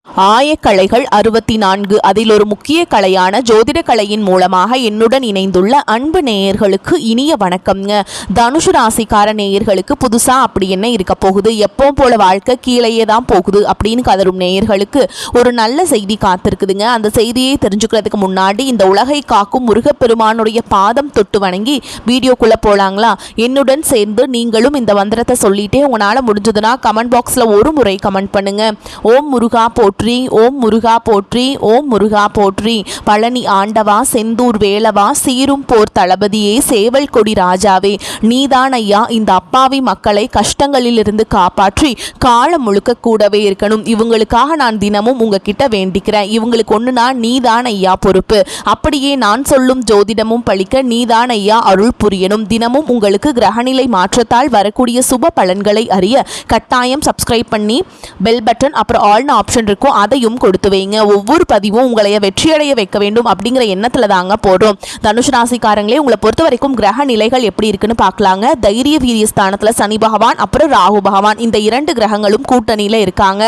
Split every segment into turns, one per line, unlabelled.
ஆயக்கலைகள் 64 அதில் ஒரு முக்கிய கலையான ஜோதிட கலையின் மூலமாக என்னுடன் இணைந்துள்ள அன்பு நேயர்களுக்கு இனிய வணக்கம்ங்க. தனுஷு ராசிக்கார நேயர்களுக்கு புதுசா அப்படி என்ன இருக்க போகுது, எப்பவும் போல வாழ்க்கை கீழேயே தான் போகுது அப்படின்னு கதரும் நேயர்களுக்கு ஒரு நல்ல செய்தி காத்திருக்குதுங்க. அந்த செய்தியை தெரிஞ்சுக்கிறதுக்கு முன்னாடி இந்த உலகை காக்கும் முருகப்பெருமானுடைய பாதம் தொட்டு வணங்கி வீடியோக்குள்ள போலாங்களா? என்னுடன் சேர்ந்து நீங்களும் இந்த மந்திரத்தை சொல்லிட்டே உங்களால முடிஞ்சதுன்னா கமெண்ட் பாக்ஸ்ல ஒரு முறை கமெண்ட் பண்ணுங்க. ஓம் முருகா போற்றி, ஓம் முருகா போற்றி, ஓம் முருகா போற்றி. பழனி ஆண்டவா, செந்தூர் வேலவா, சீரும் போர் தளபதியே, சேவல் கொடி ராஜாவே, நீதான் ஐயா இந்த அப்பாவி மக்களை கஷ்டங்களிலிருந்து காப்பாற்றி காலம் முழுக்க கூடவே இருக்கணும். இவங்களுக்காக நான் தினமும் உங்ககிட்ட வேண்டிக்கிறேன். இவங்களுக்கு ஒண்ணுனா நீதான் ஐயா பொறுப்பு. அப்படியே நான் சொல்லும் ஜோதிடமும் பழிக்க நீதான் ஐயா அருள் புரியணும். தினமும் உங்களுக்கு கிரகநிலை மாற்றத்தால் வரக்கூடிய சுப பலன்களை அறிய கட்டாயம் சப்ஸ்கிரைப் பண்ணி பெல் பட்டன் அப்புறம் ஆல்னு ஆப்ஷன் இருக்கும், அதையும் கொடுத்து வைங்க. ஒவ்வொரு பதிவும் உங்களைய வெற்றியடைய வைக்க வேண்டும் அப்படிங்கிற எண்ணத்துல தாங்க போடுறோம். தனுஷ் ராசிக்காரங்களே, உங்களை பொறுத்த வரைக்கும் கிரக நிலைகள் எப்படி இருக்குன்னு பார்க்கலாங்க. தைரிய வீரிய ஸ்தானத்துல சனி பகவான் அப்புறம் ராகு பகவான் இந்த இரண்டு கிரகங்களும் கூட்டணியில இருக்காங்க.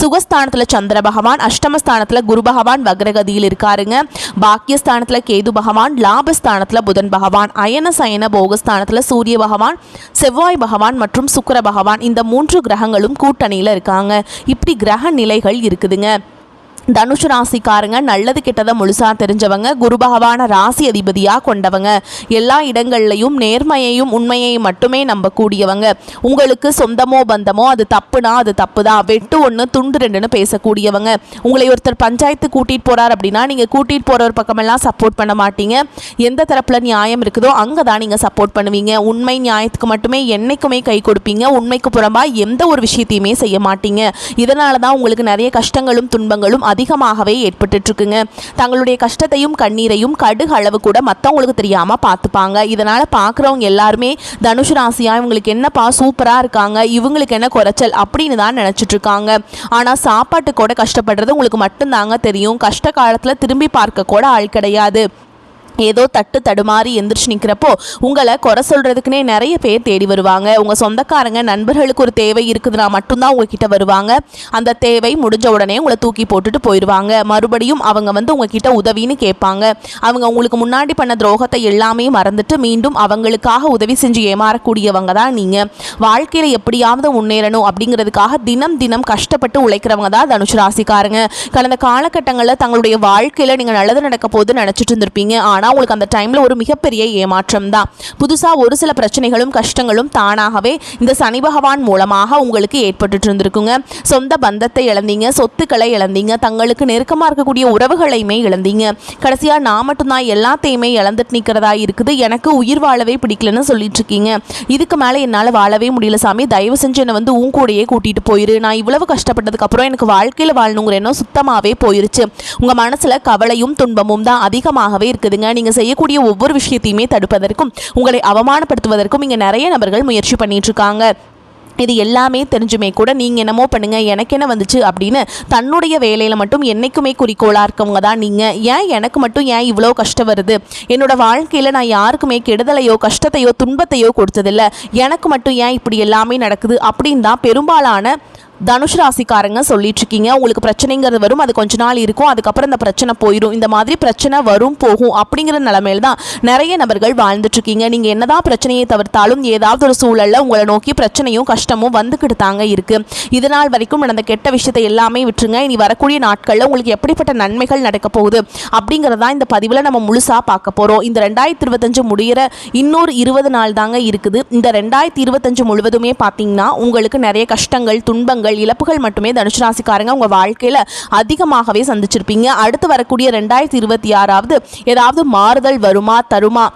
சுகஸ்தானத்துல சந்திர பகவான், அஷ்டமஸ்தானத்துல குரு பகவான் வக்ரகதியில் இருக்காருங்க. பாக்கியஸ்தானத்துல கேது பகவான், லாபஸ்தானத்துல புதன் பகவான், அயன சயன போகஸ்தானத்துல சூரிய பகவான், செவ்வாய் பகவான் மற்றும் சுக்கிர பகவான் இந்த மூன்று கிரகங்களும் கூட்டணியில இருக்காங்க. இப்படி கிரக நிலைகள் இருக்குதுங்க. தனுஷ் ராசிக்காரங்க நல்லது கெட்டதை முழுசா தெரிஞ்சவங்க, குரு பகவான ராசி அதிபதியா கொண்டவங்க, எல்லா இடங்கள்லையும் நேர்மையையும் உண்மையையும் மட்டுமே நம்பக்கூடியவங்க. உங்களுக்கு சொந்தமோ பந்தமோ அது தப்புனா அது தப்புதான், வெட்டு ஒன்று துண்டு ரெண்டுன்னு பேசக்கூடியவங்க. உங்களை ஒருத்தர் பஞ்சாயத்து கூட்டிட்டு போறார் அப்படின்னா நீங்க கூட்டிட்டு போறவர் பக்கமெல்லாம் சப்போர்ட் பண்ண மாட்டீங்க. எந்த தரப்புல நியாயம் இருக்குதோ அங்கதான் நீங்க சப்போர்ட் பண்ணுவீங்க. உண்மை நியாயத்துக்கு மட்டுமே என்னைக்குமே கை கொடுப்பீங்க. உண்மைக்கு புறம்பா எந்த ஒரு விஷயத்தையுமே செய்ய மாட்டீங்க. இதனாலதான் உங்களுக்கு நிறைய கஷ்டங்களும் துன்பங்களும் அதிகமாகவே ஏற்பட்டு இருக்குங்க. தங்களுடைய கஷ்டத்தையும் கண்ணீரையும் கடுகு அளவு கூட மற்றவங்களுக்கு தெரியாம பார்த்துப்பாங்க. இதனால பார்க்குறவங்க எல்லாருமே தனுஷ் ராசியா இவங்களுக்கு என்னப்பா சூப்பரா இருக்காங்க, இவங்களுக்கு என்ன குறைச்சல் அப்படின்னு தான் நினைச்சிட்டு இருக்காங்க. ஆனா சாப்பாட்டு கூட கஷ்டப்படுறது உங்களுக்கு மட்டும்தாங்க தெரியும். கஷ்ட காலத்துல திரும்பி பார்க்க கூட ஆள் கிடையாது. ஏதோ தட்டு தடுமாறி எந்திரிச்சு நிற்கிறப்போ உங்களை குறை சொல்கிறதுக்குனே நிறைய பேர் தேடி வருவாங்க. உங்கள் சொந்தக்காரங்க நண்பர்களுக்கு ஒரு தேவை இருக்குதுன்னா மட்டும்தான் உங்ககிட்ட வருவாங்க. அந்த தேவை முடிஞ்ச உடனே உங்களை தூக்கி போட்டுட்டு போயிடுவாங்க. மறுபடியும் அவங்க உங்ககிட்ட உதவின்னு கேட்பாங்க. அவங்க உங்களுக்கு முன்னாடி பண்ண துரோகத்தை எல்லாமே மறந்துட்டு மீண்டும் அவங்களுக்காக உதவி செஞ்சு ஏமாறக்கூடியவங்க தான் நீங்கள். வாழ்க்கையில் எப்படியாவது முன்னேறணும் அப்படிங்கிறதுக்காக தினம் தினம் கஷ்டப்பட்டு உழைக்கிறவங்க தான் தனுஷ் ராசிக்காரங்க. கடந்த காலகட்டங்களில் தங்களுடைய வாழ்க்கையில் நீங்கள் நல்லது நடக்க போது நினச்சிட்டு இருந்திருப்பீங்க. ஆனால் உங்களுக்கு அந்த டைம்ல ஒரு மிகப்பெரிய ஏமாற்றம் தான். புதுசா ஒரு சில பிரச்சனைகளும் கஷ்டங்களும் தானாகவே இந்த சனி பகவான் மூலமாக உங்களுக்கு ஏற்பட்டு இருந்திருக்குங்க. சொந்த பந்தத்தை இழந்தீங்க, சொத்துக்களை இழந்தீங்க, தங்களுக்கு நெருக்கமா இருக்கக்கூடிய உறவுகளையுமே இழந்தீங்க. கடைசியா நான் மட்டும்தான் எல்லாத்தையுமே இழந்துட்டு நிற்கிறதா இருக்குது, எனக்கு உயிர் வாழவே பிடிக்கலன்னு சொல்லிட்டு இருக்கீங்க. இதுக்கு மேல என்னால் வாழவே முடியல சாமி, தயவு செஞ்சு என்னை உன் கூடயே கூட்டிட்டு போயிரு. நான் இவ்வளவு கஷ்டப்பட்டதுக்கு அப்புறம் எனக்கு வாழ்க்கையில வாழணுங்கிற எண்ணம் சுத்தமாவே போயிருச்சு. உங்க மனசுல கவலையும் துன்பமும் தான் அதிகமாகவே இருக்குதுங்க. நீங்க செய்யக்கூடிய ஒவ்வொரு விஷயத்தையுமே தடுப்பதற்கும் உங்களை அவமானப்படுத்துவதற்கும் இங்க நிறைய நபர்கள் முயற்சி பண்ணிட்டு இருக்காங்க. இது எல்லாமே தெரிஞ்சுமே கூட நீங்கள் என்னமோ பண்ணுங்க, எனக்கு என்ன வந்துச்சு அப்படின்னு தன்னுடைய வேலையில் மட்டும் என்றைக்குமே குறிக்கோளாக இருக்கவங்க தான் நீங்கள். ஏன் எனக்கு மட்டும் ஏன் இவ்வளோ கஷ்டம் வருது, என்னோட வாழ்க்கையில் நான் யாருக்குமே கெடுதலையோ கஷ்டத்தையோ துன்பத்தையோ கொடுத்ததில்லை, எனக்கு மட்டும் ஏன் இப்படி எல்லாமே நடக்குது அப்படின்னு தான் பெரும்பாலான தனுஷ் ராசிக்காரங்க சொல்லிட்டு இருக்கீங்க. உங்களுக்கு பிரச்சனைங்கிறது வரும், அது கொஞ்ச நாள் இருக்கும், அதுக்கப்புறம் இந்த பிரச்சனை போயிடும். இந்த மாதிரி பிரச்சனை வரும் போகும் அப்படிங்கிற நிலைமையில தான் நிறைய நபர்கள் வாழ்ந்துட்டு இருக்கீங்க. நீங்க என்னதான் பிரச்சனையை தவிர்த்தாலும் ஏதாவது ஒரு சூழல்ல உங்களை நோக்கி பிரச்சனையும் கஷ்டமும் வந்துக்கிட்டு தாங்க இருக்கு. இதனால் வரைக்கும் நடந்த கெட்ட விஷயத்தை எல்லாமே விட்டுருங்க. இனி வரக்கூடிய நாட்கள்ல உங்களுக்கு எப்படிப்பட்ட நன்மைகள் நடக்க போகுது அப்படிங்கறதா இந்த பதிவுல நம்ம முழுசா பார்க்க போறோம். இந்த 2025 முடிகிற இன்னொரு 20 நாள் தாங்க இருக்குது. இந்த 2025 முழுவதுமே பார்த்தீங்கன்னா உங்களுக்கு நிறைய கஷ்டங்கள் துன்பங்கள் இழப்புகள் மட்டுமே தனுஷ் ராசிக்காரங்க உங்க வாழ்க்கையில அதிகமாகவே சந்திச்சிருப்பீங்க. அடுத்து வரக்கூடிய 2026 ஏதாவது மாறுதல் வருமா தருமா,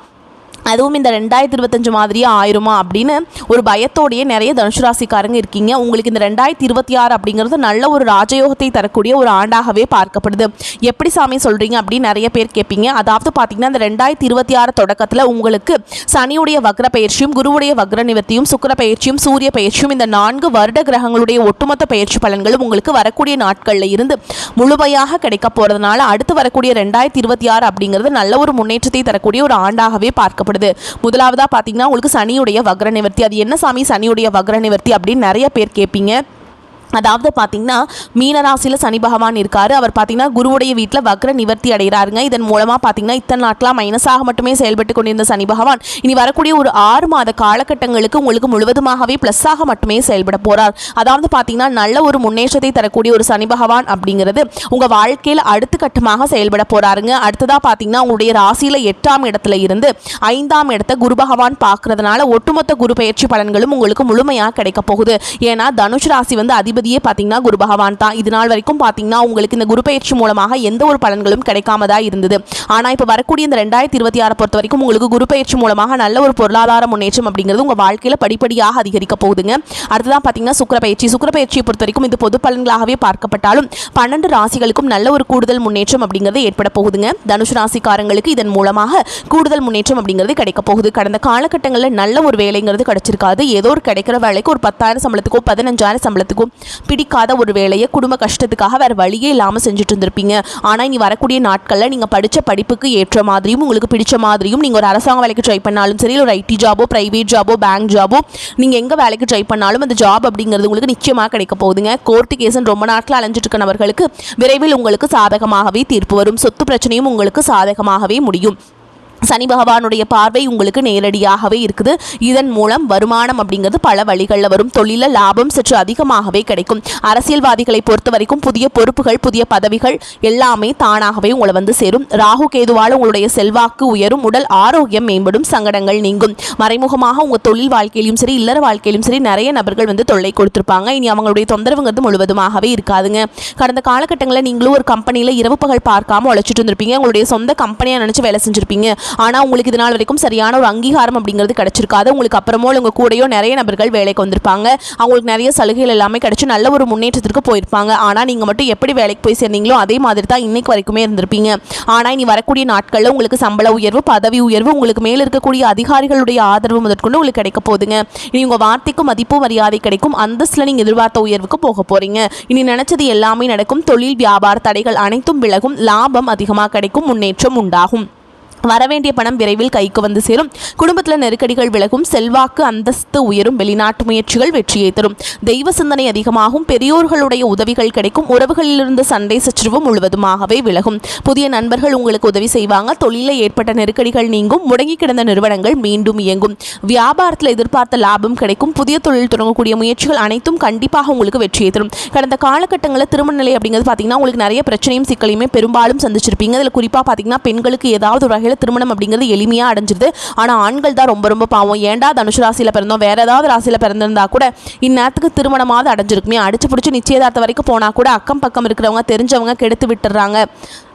அதுவும் இந்த 2025 மாதிரியே ஆயிருமா அப்படின்னு ஒரு பயத்தோடையே நிறைய தனுஷ் ராசிக்காரங்க இருக்கீங்க. உங்களுக்கு இந்த 2026 அப்படிங்கிறது நல்ல ஒரு ராஜயோகத்தை தரக்கூடிய ஒரு ஆண்டாகவே பார்க்கப்படுது. எப்படி சாமி சொல்றீங்க அப்படின்னு நிறைய பேர் கேட்பீங்க. அதாவது பார்த்தீங்கன்னா இந்த 2026 தொடக்கத்தில் உங்களுக்கு சனியுடைய வக்ர பயிற்சியும் குருவுடைய வக்ர நிவர்த்தியும் சுக்கிர பயிற்சியும் சூரிய பயிற்சியும் இந்த 4 வருட கிரகங்களுடைய ஒட்டுமொத்த பயிற்சி பலன்களும் உங்களுக்கு வரக்கூடிய நாட்களில் இருந்து முழுமையாக கிடைக்க போறதுனால அடுத்து வரக்கூடிய 2026 அப்படிங்கிறது நல்ல ஒரு முன்னேற்றத்தை தரக்கூடிய ஒரு ஆண்டாகவே பார்க்கப்படுது. முதலாவதா பாத்தீங்கன்னா உங்களுக்கு சனியுடைய வக்ர நிவர்த்தி. அது என்ன சாமி சனியுடைய வக்ர நிவர்த்தி அப்படின்னு நிறைய பேர் கேட்பீங்க. அதாவது பார்த்தீங்கன்னா மீனராசியில் சனி பகவான் இருக்கார். அவர் பார்த்தீங்கன்னா குருவுடைய வீட்டில் வக்ர நிவர்த்தி அடைகிறாருங்க. இதன் மூலமாக பார்த்தீங்கன்னா இத்தனை நாட்களாக மைனஸாக மட்டுமே செயல்பட்டு கொண்டிருந்த சனி பகவான் இனி வரக்கூடிய ஒரு 6 மாத காலகட்டங்களுக்கு உங்களுக்கு முழுவதுமாகவே ப்ளஸ்ஸாக மட்டுமே செயல்பட போகிறார். அதாவது பார்த்தீங்கன்னா நல்ல ஒரு முன்னேற்றத்தை தரக்கூடிய ஒரு சனி பகவான் அப்படிங்கிறது உங்கள் வாழ்க்கையில் அடுத்த கட்டமாக செயல்பட போகிறாருங்க. அடுத்ததாக பார்த்தீங்கன்னா உங்களுடைய ராசியில் 8ஆம் இடத்துல இருந்து 5ஆம் இடத்தை குரு பகவான் பார்க்கறதுனால ஒட்டுமொத்த குரு பயிற்சி பலன்களும் உங்களுக்கு முழுமையாக கிடைக்க போகுது. ஏன்னா தனுஷ் ராசி வந்து அதிபதியே பார்த்தீங்கன்னா குரு பகவான் தான். இது நாள் வரைக்கும் பார்த்தீங்கன்னா உங்களுக்கு இந்த குரு பயிற்சி மூலமாக எந்த ஒரு பலன்களும் கிடைக்காமதா இருந்தது. ஆனால் இப்போ வரக்கூடிய இந்த 2026 பொறுத்த வரைக்கும் உங்களுக்கு குரு பயிற்சி மூலமாக நல்ல ஒரு பொருளாதார முன்னேற்றம் அப்படிங்கிறது உங்கள் வாழ்க்கையில் படிப்படியாக அதிகரிக்க போகுதுங்க. அடுத்ததான் பார்த்தீங்கன்னா சுக்கிர பயிற்சியை பொறுத்த வரைக்கும் இது பொது பலன்களாகவே பார்க்கப்பட்டாலும் 12 ராசிகளுக்கும் நல்ல ஒரு கூடுதல் முன்னேற்றம் அப்படிங்கிறது ஏற்பட போகுதுங்க. தனுஷ் ராசிக்காரங்களுக்கு இதன் மூலமாக கூடுதல் முன்னேற்றம் அப்படிங்கிறது கிடைக்க போகுது. கடந்த காலகட்டங்களில் நல்ல ஒரு வேலைங்கிறது கிடைச்சிருக்காது. ஏதோ ஒரு கிடைக்கிற வேலைக்கு ஒரு 10,000 சம்பளத்துக்கோ 15,000 சம்பளத்துக்கோ பிடிக்காத ஒரு வேலையை குடும்ப கஷ்டத்துக்காக வேறு வழியே இல்லாமல் செஞ்சுட்டு இருந்திருப்பீங்க. ஆனால் இனி வரக்கூடிய நாட்களில் நீங்கள் படித்த படிப்புக்கு ஏற்ற மாதிரியும் உங்களுக்கு பிடிச்ச மாதிரியும் நீங்கள் ஒரு அரசாங்க வேலைக்கு ட்ரை பண்ணாலும் சரி, ஒரு ஐடி ஜாபோ, பிரைவேட் ஜாபோ, பேங்க் ஜாபோ, நீங்கள் எங்கே வேலைக்கு ட்ரை பண்ணாலும் அந்த ஜாப் அப்படிங்கிறது உங்களுக்கு நிச்சயமாக கிடைக்க போகுதுங்க. கோர்ட்டு கேஸுன்னு ரொம்ப நாட்கள் அலைஞ்சிட்டு இருக்க நபர்களுக்கு விரைவில் உங்களுக்கு சாதகமாகவே தீர்ப்பு வரும். சொத்து பிரச்சனையும் உங்களுக்கு சாதகமாகவே முடியும். சனி பகவானுடைய பார்வை உங்களுக்கு நேரடியாகவே இருக்குது. இதன் மூலம் வருமானம் அப்படிங்கிறது பல வழிகளில் வரும். தொழில லாபம் சற்று அதிகமாகவே கிடைக்கும். அரசியல்வாதிகளை பொறுத்த வரைக்கும் புதிய பொறுப்புகள், புதிய பதவிகள் எல்லாமே தானாகவே உங்களை வந்து சேரும். ராகு கேதுவால் உங்களுடைய செல்வாக்கு உயரும். உடல் ஆரோக்கியம் மேம்படும். சங்கடங்கள் நீங்கும். மறைமுகமாக உங்கள் தொழில் வாழ்க்கையிலும் சரி, இல்லற வாழ்க்கையிலும் சரி நிறைய நபர்கள் வந்து தொல்லை கொடுத்துருப்பாங்க. இனி அவங்களுடைய தொந்தரவுங்கிறது முழுவதுமாகவே இருக்காதுங்க. கடந்த காலகட்டங்களில் நீங்களும் ஒரு கம்பெனியில் இரவு பகல் பார்க்காம உழைச்சிட்டு இருந்திருப்பீங்க. உங்களுடைய சொந்த கம்பெனியாக நினச்சி வேலை செஞ்சுருப்பீங்க. ஆனால் உங்களுக்கு இது நாள் வரைக்கும் சரியான ஒரு அங்கீகாரம் அப்படிங்கிறது கிடைச்சிருக்காது. உங்களுக்கு அப்புறமோ உங்கள் கூடயோ நிறைய நபர்கள் வேலைக்கு வந்திருப்பாங்க. அவங்களுக்கு நிறைய சலுகைகள் எல்லாமே கிடைச்சி நல்ல ஒரு முன்னேற்றத்திற்கு போயிருப்பாங்க. ஆனால் நீங்கள் மட்டும் எப்படி வேலைக்கு போய் சேர்ந்தீங்களோ அதே மாதிரி தான் இன்னைக்கு வரைக்குமே இருந்திருப்பீங்க. ஆனால் இனி வரக்கூடிய நாட்களில் உங்களுக்கு சம்பள உயர்வு, பதவி உயர்வு, உங்களுக்கு மேலே இருக்கக்கூடிய அதிகாரிகளுடைய ஆதரவு முதற்கொண்டு உங்களுக்கு கிடைக்க போகுதுங்க. இனி உங்கள் வார்த்தைக்கும் மதிப்பு மரியாதை கிடைக்கும். அந்தஸ்தில் நீங்கள் எதிர்பார்த்த உயர்வுக்கு போக போகிறீங்க. இனி நினைச்சது எல்லாமே நடக்கும். தொழில் வியாபார தடைகள் அனைத்தும் விலகும். லாபம் அதிகமாக கிடைக்கும். முன்னேற்றம் உண்டாகும். வரவேண்டிய பணம் விரைவில் கைக்கு வந்து சேரும். குடும்பத்தில் நெருக்கடிகள் விலகும். செல்வாக்கு அந்தஸ்து உயரும். வெளிநாட்டு முயற்சிகள் வெற்றியை தரும். தெய்வ சிந்தனை அதிகமாகும். பெரியோர்களுடைய உதவிகள் கிடைக்கும். உறவுகளிலிருந்து சண்டை சச்சரவு முழுவதுமாகவே விலகும். புதிய நண்பர்கள் உங்களுக்கு உதவி செய்வாங்க. தொழிலில் ஏற்பட்ட நெருக்கடிகள் நீங்கும். முடங்கி கிடந்த நிறுவனங்கள் மீண்டும் இயங்கும். வியாபாரத்தில் எதிர்பார்த்த லாபம் கிடைக்கும். புதிய தொழில் தொடங்கக்கூடிய முயற்சிகள் அனைத்தும் கண்டிப்பாக உங்களுக்கு வெற்றியை தரும். கடந்த காலகட்டங்களில் திருமண நிலை அப்படிங்கிறது பார்த்தீங்கன்னா உங்களுக்கு நிறைய பிரச்சனையும் சிக்கலையுமே பெரும்பாலும் சந்திச்சிருப்பீங்க. அதில் குறிப்பாக பார்த்தீங்கன்னா பெண்களுக்கு ஏதாவது ஒரு வகையில் திருமணம் அப்படிங்கிறது எளிமையாக அடைஞ்சிருது. ஆனால் ஆண்கள் தான் ரொம்ப ரொம்ப பாவம். ஏண்டா தனுஷ் ராசியில் பிறந்தோம், வேற ஏதாவது ராசியில் பிறந்திருந்தா கூட இந்நேரத்துக்கு திருமணமாவது அடைஞ்சிருக்குமே, அடிச்சு பிடிச்சி நிச்சயதார்த்தம் வரைக்கும் போனால் கூட அக்கம் பக்கம் இருக்கிறவங்க தெரிஞ்சவங்க கெடுத்து விட்டுறாங்க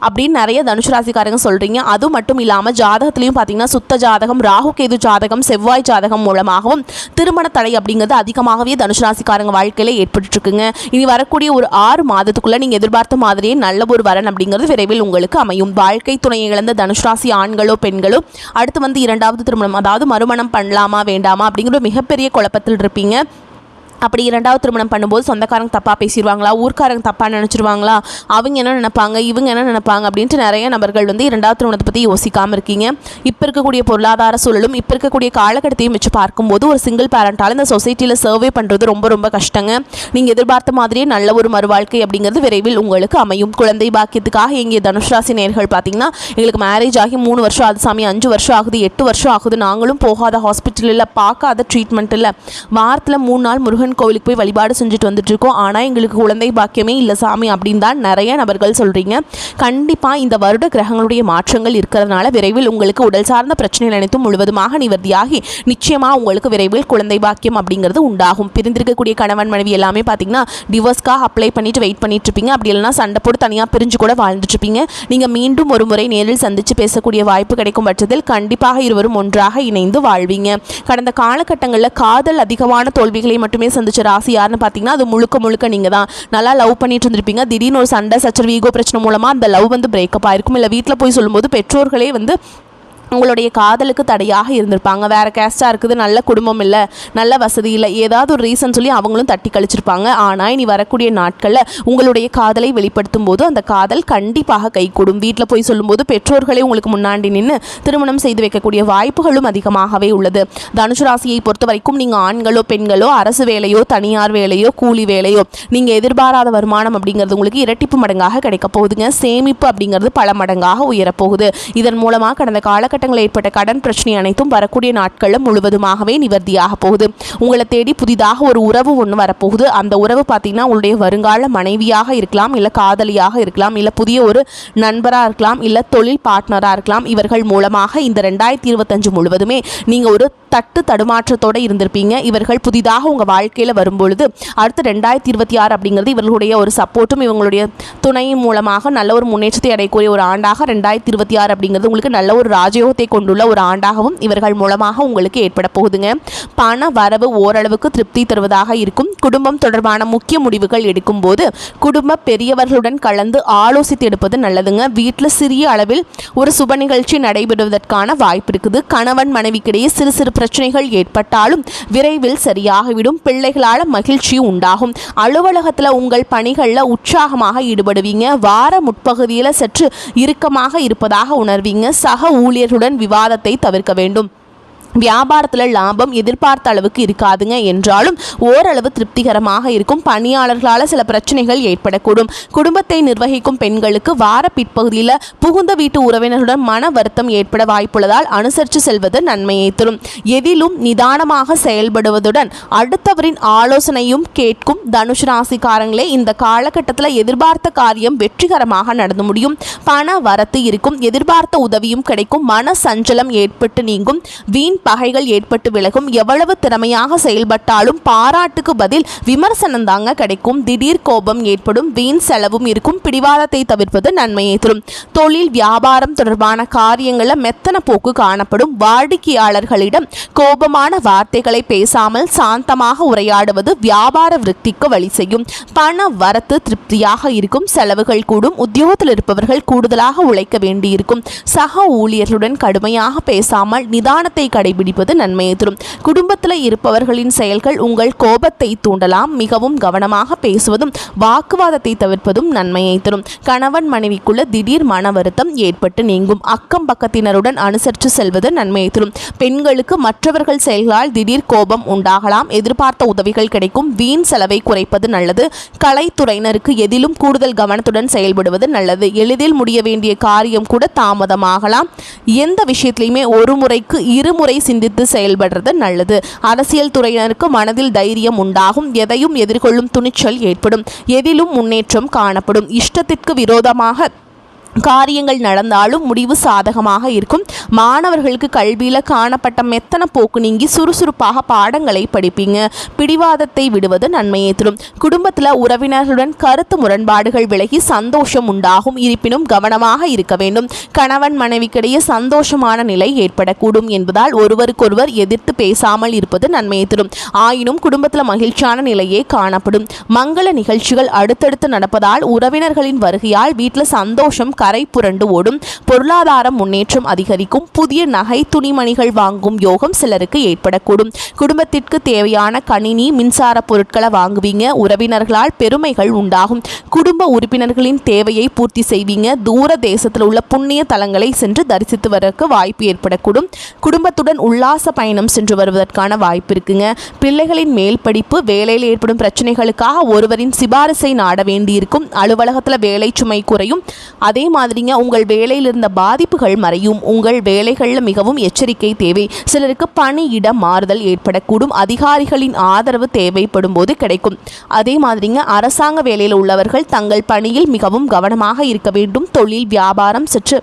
அப்படின்னு நிறைய தனுஷ் ராசிக்காரங்க சொல்கிறீங்க. அது மட்டும் இல்லாமல் ஜாதகத்துலேயும் பார்த்தீங்கன்னா சுத்த ஜாதகம், ராகு கேது ஜாதகம், செவ்வாய் ஜாதகம் மூலமாகவும் திருமண தடை அப்படிங்கிறது அதிகமாகவே தனுஷ் ராசிக்காரங்க வாழ்க்கையில் ஏற்பட்டுருக்குங்க. இனி வரக்கூடிய ஒரு 6 மாதத்துக்குள்ளே நீங்கள் எதிர்பார்த்த மாதிரியே நல்ல ஒரு வரன் அப்படிங்கிறது விரைவில் உங்களுக்கு அமையும். வாழ்க்கை துணையை இழந்த தனுஷ் ராசி ஆண்களோ பெண்களோ அடுத்து வந்து 2வது திருமணம், அதாவது மறுமணம் பண்ணலாமா வேண்டாமா அப்படிங்கிற மிகப்பெரிய குழப்பத்தில் இருப்பீங்க. அப்படி 2வது திருமணம் பண்ணும்போது சொந்தக்காரங்க தப்பாக பேசிடுவாங்களா, ஊர்க்காரங்க தப்பாக நினச்சிருவாங்களா, அவங்க என்ன நினைப்பாங்க, இவங்க என்ன நினைப்பாங்க அப்படின்ட்டு நிறைய நபர்கள் வந்து 2வது திருமணத்தை பற்றி யோசிக்காமல் இருக்கீங்க. இப்போ இருக்கக்கூடிய பொருளாதார சூழலும் இப்போ இருக்கக்கூடிய காலகட்டத்தையும் வச்சு பார்க்கும்போது ஒரு சிங்கிள் பேரண்டால் இந்த சொசைட்டியில் சர்வே பண்ணுறது ரொம்ப ரொம்ப கஷ்டங்க. நீங்கள் எதிர்பார்த்த மாதிரியே நல்ல ஒரு மறுவாழ்க்கை அப்படிங்கிறது விரைவில் உங்களுக்கு அமையும். குழந்தை பாக்கியத்துக்காக எங்கள் தனுஷ் ராசி நேயர்கள் பார்த்தீங்கன்னா எங்களுக்கு மேரேஜ் ஆகி 3 வருஷம் ஆகுது சாமி, 5 வருஷம் ஆகுது, 8 வருஷம் ஆகுது, நாங்களும் போகாத ஹாஸ்பிட்டல் இல்லை, பார்க்காத ட்ரீட்மெண்ட் இல்லை, வாரத்தில் 3 நாள் முருகன் கோவிலுக்கு போய் வழிபாடு செஞ்சுட்டு வந்துட்டு இருக்கோம், ஆனால் எங்களுக்கு குழந்தை பாக்கியமே இல்லை சாமி அப்படின்னு தான் நிறைய நபர்கள் சொல்கிறீங்க. கண்டிப்பாக இந்த வருட கிரகங்களுடைய மாற்றங்கள் இருக்கிறதுனால விரைவில் உங்களுக்கு உடல் சார்ந்த பிரச்சனைகள் அனைத்தும் முழுவதுமாக நிவர்த்தியாகி நிச்சயமாக உங்களுக்கு விரைவில் குழந்தை பாக்கியம் அப்படிங்கிறது உண்டாகும். பிரிந்திருக்கக்கூடிய கணவன் மனைவி எல்லாமே பார்த்தீங்கன்னா டிவோர்ஸ்க்காக அப்ளை பண்ணிட்டு வெயிட் பண்ணிட்டு இருப்பீங்க. அப்படி இல்லைனா சண்டை போட்டு தனியாக பிரிஞ்சு கூட வாழ்ந்துட்டு இருப்பீங்க. நீங்கள் மீண்டும் ஒரு முறை நேரில் சந்தித்து பேசக்கூடிய வாய்ப்பு கிடைக்கும் பட்சத்தில் கண்டிப்பாக இருவரும் ஒன்றாக இணைந்து வாழ்வீங்க. கடந்த காலகட்டங்களில் காதல் அதிகமான தோல்விகளை மட்டுமே சந்திச்ச ராசி யாருன்னு பார்த்தீங்கன்னா அது முழுக்க முழுக்க நீங்கள் தான். நல்லா லவ் பண்ணிட்டு இருந்திருப்பீங்க. திடீர்னு ஒரு சண்டை சச்சரவு ஈகோ பிரச்சனை மூலமாக அந்த லவ் வந்து பிரேக்கப் ஆயிருக்கும். இல்லை வீட்டில் போய் சொல்லும்போது பெற்றோர்களே வந்து உங்களுடைய காதலுக்கு தடையாக இருந்திருப்பாங்க. வேறு கேஸ்டாக இருக்குது, நல்ல குடும்பம் இல்லை, நல்ல வசதி இல்லை, ஏதாவது ஒரு ரீசன் சொல்லி அவங்களும் தட்டி கழிச்சிருப்பாங்க. ஆனால் இனி வரக்கூடிய நாட்களில் உங்களுடைய காதலை வெளிப்படுத்தும் போது அந்த காதல் கண்டிப்பாக கைகூடும். வீட்டில் போய் சொல்லும்போது பெற்றோர்களே உங்களுக்கு முன்னாடி நின்று திருமணம் செய்து வைக்கக்கூடிய வாய்ப்புகளும் அதிகமாகவே உள்ளது. தனுசு ராசியை பொறுத்த வரைக்கும் நீங்கள் ஆண்களோ பெண்களோ, அரசு வேலையோ தனியார் வேலையோ கூலி வேலையோ, நீங்கள் எதிர்பாராத வருமானம் அப்படிங்கிறது உங்களுக்கு இரட்டிப்பு மடங்காக கிடைக்க போகுதுங்க. சேமிப்பு அப்படிங்கிறது பல மடங்காக உயரப்போகுது. இதன் மூலமாக கடந்த காலகட்டத்தில் ஏற்பட்ட கடன் பிரச்சனை அனைத்தும் வரக்கூடிய நாட்களில் முழுவதுமாகவே நிவர்த்தியாக போகுது. உங்களை தேடி புதிதாக ஒரு உறவு ஒன்று வரப்போகுது. அந்த உறவு பார்த்தீங்கன்னா உங்களுடைய வருங்கால மனைவியாக இருக்கலாம், இல்லை காதலியாக இருக்கலாம், இல்லை புதிய ஒரு நண்பராக இருக்கலாம், இல்லை தொழில் பார்ட்னராக இருக்கலாம். இவர்கள் மூலமாக இந்த 2025 முழுவதுமே நீங்கள் ஒரு தட்டு தடுமாற்றத்தோடு இருந்திருப்பீங்க. இவர்கள் புதிதாக உங்கள் வாழ்க்கையில் வரும்பொழுது அடுத்து 2026 அப்படிங்கிறது இவர்களுடைய ஒரு சப்போர்ட்டும் இவங்களுடைய துணையின் மூலமாக நல்ல ஒரு முன்னேற்றத்தை அடையக்கூடிய ஒரு ஆண்டாக 2026 அப்படிங்கிறது உங்களுக்கு நல்ல ஒரு ராஜயோகத்தை கொண்டுள்ள ஒரு ஆண்டாகவும் இவர்கள் மூலமாக உங்களுக்கு ஏற்பட போகுதுங்க. பண வரவு ஓரளவுக்கு திருப்தி தருவதாக இருக்கும். குடும்பம் தொடர்பான முக்கிய முடிவுகள் எடுக்கும் போது குடும்ப பெரியவர்களுடன் கலந்து ஆலோசித்து எடுப்பது நல்லதுங்க. வீட்டில் சிறிய அளவில் ஒரு சுப நிகழ்ச்சி நடைபெறுவதற்கான வாய்ப்பு இருக்குது. கணவன் மனைவிக்கிடையே சிறு சிறு பிரச்சனைகள் ஏற்பட்டாலும் விரைவில் சரியாகிவிடும். பிள்ளைகளால் மகிழ்ச்சி உண்டாகும். அலுவலகத்தில் உங்கள் பணிகளில் உற்சாகமாக ஈடுபடுவீங்க. வார முற்பகுதியில் சற்று இறுக்கமாக இருப்பதாக உணர்வீங்க. சக ஊழியர்களுடன் விவாதத்தை தவிர்க்க வேண்டும். வியாபாரத்தில் லாபம் எதிர்பார்த்த அளவுக்கு இருக்காதுங்க, என்றாலும் ஓரளவு திருப்திகரமாக இருக்கும். பணியாளர்களால் சில பிரச்சனைகள் ஏற்படக்கூடும். குடும்பத்தை நிர்வகிக்கும் பெண்களுக்கு வார பிற்பகுதியில் புகுந்த வீட்டு உறவினருடன் மன வருத்தம் ஏற்பட வாய்ப்புள்ளதால் அனுசரித்து செல்வது நன்மையை தரும். எதிலும் நிதானமாக செயல்படுவதுடன் அடுத்தவரின் ஆலோசனையும் கேட்கும் தனுசு ராசிக்காரங்களே இந்த காலகட்டத்தில் எதிர்பார்த்த காரியம் வெற்றிகரமாக நடந்து முடியும். பண வரத்து இருக்கும். எதிர்பார்த்த உதவியும் கிடைக்கும். மன சஞ்சலம் ஏற்பட்டு நீங்கும். வீண் பகைகள் ஏற்பட்டு விலகும். எவ்வளவு திறமையாக செயல்பட்டாலும் பாராட்டுக்கு பதில் விமர்சனம் தாங்க கிடைக்கும். திடீர் கோபம் ஏற்படும். வீண் செலவும் இருக்கும். பிடிவாதத்தை தவிர்ப்பது நன்மையை தரும். தொழில் வியாபாரம் தொடர்பான காரியங்களில் மெத்தன போக்கு காணப்படும். வாடிக்கையாளர்களிடம் கோபமான வார்த்தைகளை பேசாமல் சாந்தமாக உரையாடுவது வியாபார விருத்திக்கு வழி செய்யும். பண வரத்து திருப்தியாக இருக்கும். செலவுகள் கூடும். உத்தியோகத்தில் இருப்பவர்கள் கூடுதலாக உழைக்க வேண்டியிருக்கும். சக ஊழியர்களுடன் கடுமையாக பேசாமல் நிதானத்தை கடைபிடிப்பது நன்மையை தரும். குடும்பத்தில் இருப்பவர்களின் செயல்கள் உங்கள் கோபத்தை தூண்டலாம். மிகவும் கவனமாக பேசுவதும் வாக்குவாதத்தை தவிர்ப்பதும் நன்மையை தரும். கணவன் மனைவிக்குள்ள திடீர் மன வருத்தம் ஏற்பட்டு நீங்கும். அக்கம் பக்கத்தினருடன் அனுசரித்து செல்வது நன்மையை தரும். பெண்களுக்கு மற்றவர்கள் செயல்களால் திடீர் கோபம் உண்டாகலாம். எதிர்பார்த்த உதவிகள் கிடைக்கும். வீண் செலவை குறைப்பது நல்லது. கலைத்துறையினருக்கு எதிலும் கூடுதல் கவனத்துடன் செயல்படுவது நல்லது. எளிதில் முடிய வேண்டிய காரியம் கூட தாமதமாகலாம். எந்த விஷயத்திலையுமே ஒரு முறைக்கு இருமுறை சிந்தித்து செயல்படுறது நல்லது. அரசியல் துறையினருக்கு மனதில் தைரியம் உண்டாகும். எதையும் எதிர்கொள்ளும் துணிச்சல் ஏற்படும். எதிலும் முன்னேற்றம் காணப்படும். இஷ்டத்திற்கு விரோதமாக காரியங்கள் நடந்தாலும் முடிவு சாதகமாக இருக்கும். மாணவர்களுக்கு கல்வியில் காணப்பட்ட மெத்தன போக்கு நீங்கி சுறுசுறுப்பாக பாடங்களை படிப்பீங்க. பிடிவாதத்தை விடுவது நன்மையை தரும். குடும்பத்தில் உறவினர்களுடன் கருத்து முரண்பாடுகள் விலகி சந்தோஷம் உண்டாகும். இருப்பினும் கவனமாக இருக்க வேண்டும். கணவன் மனைவிக்கிடையே சந்தோஷமான நிலை ஏற்படக்கூடும் என்பதால் ஒருவருக்கொருவர் எதிர்த்து பேசாமல் இருப்பது நன்மையை தரும். ஆயினும் குடும்பத்தில் மகிழ்ச்சியான நிலையே காணப்படும். மங்கள நிகழ்ச்சிகள் அடுத்தடுத்து நடப்பதால் உறவினர்களின் வருகையால் வீட்டில் சந்தோஷம் கரை புரண்டு ஓடும். பொருளாதார முன்னேற்றம் அதிகரிக்கும். புதிய நகை துணிமணிகள் வாங்கும் யோகம் சிலருக்கு ஏற்படக்கூடும். குடும்பத்திற்கு தேவையான கணினி மின்சார பொருட்களை வாங்குவீங்க. உறவினர்களால் பெருமைகள் உண்டாகும். குடும்ப உறுப்பினர்களின் தேவையை பூர்த்தி செய்வீங்க. தூர தேசத்தில் உள்ள புண்ணிய தலங்களை சென்று தரிசித்து வரக்கு வாய்ப்பு ஏற்படக்கூடும். குடும்பத்துடன் உல்லாச பயணம் சென்று வருவதற்கான வாய்ப்பு இருக்குங்க. பிள்ளைகளின் மேல் படிப்பு வேலையில் ஏற்படும் பிரச்சனைகளுக்காக ஒருவரின் சிபாரிசை நாட வேண்டியிருக்கும். அலுவலகத்தில் வேலை சுமை குறையும். அதே மாதிரிங்க உங்கள் வேலையில் இருந்த பாதிப்புகள் மறையும். உங்கள் வேலைகளில் மிகவும் எச்சரிக்கை தேவை. சிலருக்கு பணியிட மாறுதல் ஏற்படக்கூடும். அதிகாரிகளின் ஆதரவு தேவைப்படும் போது கிடைக்கும். அதே மாதிரிங்க அரசாங்க வேலையில் உள்ளவர்கள் தங்கள் பணியில் மிகவும் கவனமாக இருக்க வேண்டும். தொழில் வியாபாரம் சற்று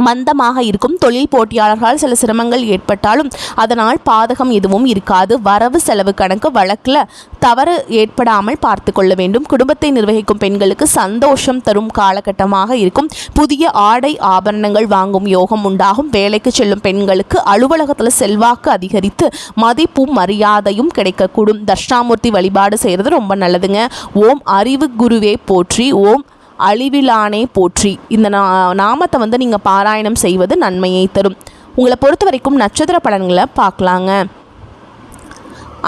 மந்தமாக இருக்கும். தொழில் போட்டியாளர்களால் சில சிரமங்கள் ஏற்பட்டாலும் அதனால் பாதகம் எதுவும் இருக்காது. வரவு செலவு கணக்கு வழக்கில் தவறு ஏற்படாமல் பார்த்து கொள்ள வேண்டும். குடும்பத்தை நிர்வகிக்கும் பெண்களுக்கு சந்தோஷம் தரும் காலகட்டமாக இருக்கும். புதிய ஆடை ஆபரணங்கள் வாங்கும் யோகம் உண்டாகும். வேலைக்கு செல்லும் பெண்களுக்கு அலுவலகத்தில் செல்வாக்கு அதிகரித்து மதிப்பும் மரியாதையும் கிடைக்கக்கூடும். தட்சிணாமூர்த்தி வழிபாடு செய்கிறது ரொம்ப நல்லதுங்க. ஓம் அறிவு குருவே போற்றி, ஓம் அழிவிலானே போற்றி இந்த நாமத்தை நீங்கள் பாராயணம் செய்வது நன்மையை தரும். உங்களை பொறுத்த வரைக்கும் நட்சத்திர பலன்களை பார்க்கலாங்க.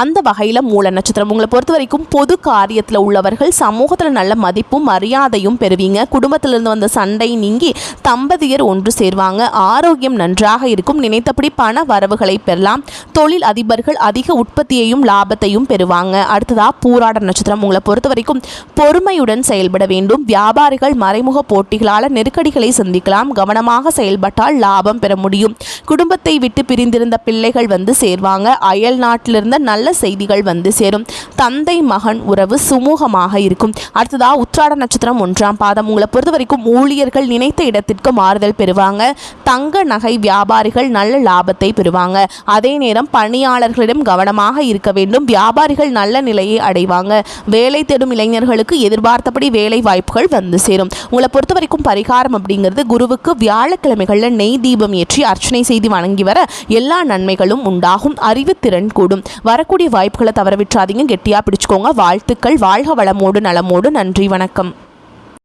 அந்த வகையில் மூல நட்சத்திரம் உங்களை பொறுத்த வரைக்கும் பொது காரியத்தில் உள்ளவர்கள் சமூகத்தில் நல்ல மதிப்பும் மரியாதையும் பெறுவீங்க. குடும்பத்திலிருந்து வந்த சண்டை நீங்கி தம்பதியர் ஒன்று சேர்வாங்க. ஆரோக்கியம் நன்றாக இருக்கும். நினைத்தபடி பண வரவுகளை பெறலாம். தொழில் அதிபர்கள் அதிக உற்பத்தியையும் லாபத்தையும் பெறுவாங்க. அடுத்ததாக பூராட நட்சத்திரம் உங்களை பொறுத்த வரைக்கும் பொறுமையுடன் செயல்பட வேண்டும். வியாபாரிகள் மறைமுக போட்டிகளால் நெருக்கடிகளை சந்திக்கலாம். கவனமாக செயல்பட்டால் லாபம் பெற முடியும். குடும்பத்தை விட்டு பிரிந்திருந்த பிள்ளைகள் வந்து சேர்வாங்க. அயல் நாட்டிலிருந்த நல்ல செய்திகள் வந்து சேரும். தந்தை மகன் உறவு சுமூகமாக இருக்கும். அடுத்ததாக உத்திராட நட்சத்திரம் 1ஆம் பாதம் உங்களை பொறுத்த வரைக்கும் ஊழியர்கள் நினைத்த இடத்திற்கு மாறுதல் பெறுவாங்க. தங்க நகை வியாபாரிகள் நல்ல லாபத்தை பெறுவாங்க. அதே நேரம் பணியாளர்களிடம் கவனமாக இருக்க வேண்டும். வியாபாரிகள் நல்ல நிலையை அடைவாங்க. வேலை தேடும் இளைஞர்களுக்கு எதிர்பார்த்தபடி வேலை வாய்ப்புகள் வந்து சேரும். உங்களை பொறுத்த வரைக்கும் பரிகாரம் அப்படிங்கிறது குருவுக்கு வியாழக்கிழமைகளில் நெய் தீபம் ஏற்றி அர்ச்சனை செய்து வணங்கி வர எல்லா நன்மைகளும் உண்டாகும். அறிவுத்திறன் கூடும். வரக்கூடிய வாய்ப்புகளை தவற விட்டுறாதீங்க. கெட்டியாக பிடிச்சுக்கோங்க. வாழ்த்துக்கள். வாழ்க வளமோடு நலமோடு. நன்றி, வணக்கம்.